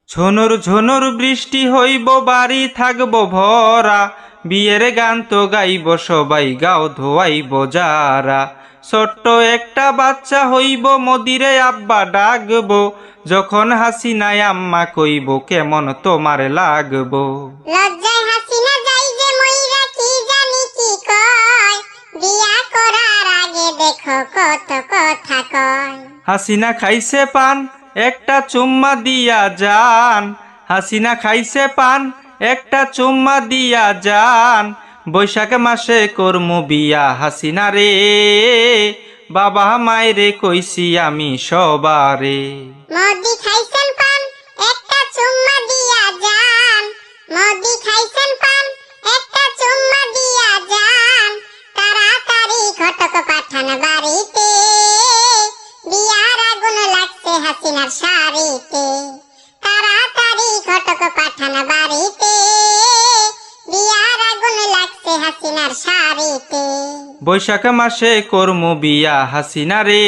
ঝনর ঝনর বৃষ্টি হইব, বাড়ি থাকব ভরা, বিয়ের গান তো গাইব সবাই, গাও ধোয়াইব যারা। ছোট্ট একটা বাচ্চা হইব, মদিরে আব্বা ডাকবো, যখন হাসিনায় আম্মা কইব কেমন তোমার লাগবো। লজ্জায় হাসিনা যাই যে মইরা, কি জানি কি কয়, বিয়া করার আগে দেখো কত কথা কয়। হাসিনা খাইছে পান, একটা চুম্মা দিয়া যান। হাসিনা খাইছে পান, একটা চুম্মা দিয়া যান। বৈশাখ মাসে করমু বিয়া হাসিনা রে, বাবা মায়েরে কইছি আমি সবারে। মোদি খাইছেন পান, একটা চুম্মা দিয়া যান। মোদি খাইছেন পান, একটা চুম্মা দিয়া যান। তাড়াতাড়ি ঘটক পাঠান বাড়িতে, বিয়ার আগুন লাগছে হাসিনার শাড়িতে। তাড়াতাড়ি ঘটক পাঠান বাড়িতে, বিয়ার আগুন লাগছে হাসিনার শাড়িতে। বৈশাখ মাসে করমু বিয়া হাসিনা রে,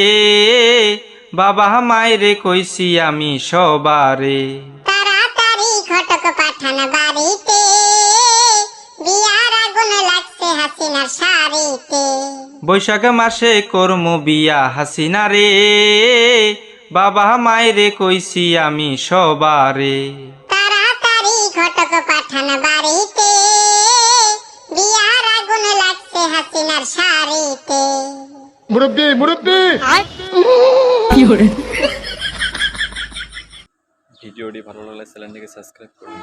বাবা মায়েরে কইছি আমি সবারে। তাড়াতাড়ি ঘটক পাঠান বাড়িতে, বিয়ার আগুন লাগছে হাসিনার শাড়িতে। বৈশাখ মাসে করমু বিয়া হাসিনা রে, বাবা মায়েরে কইছি আমি সবারে। তাড়াতাড়ি ঘটক পাঠান বাড়িতে, বিয়ার আগুন লাগছে হাসিনার শাড়িতে। মুরব্বি মুরব্বি ভিডিওটি ভালো লাগলে চ্যানেলটিকে সাবস্ক্রাইব করুন।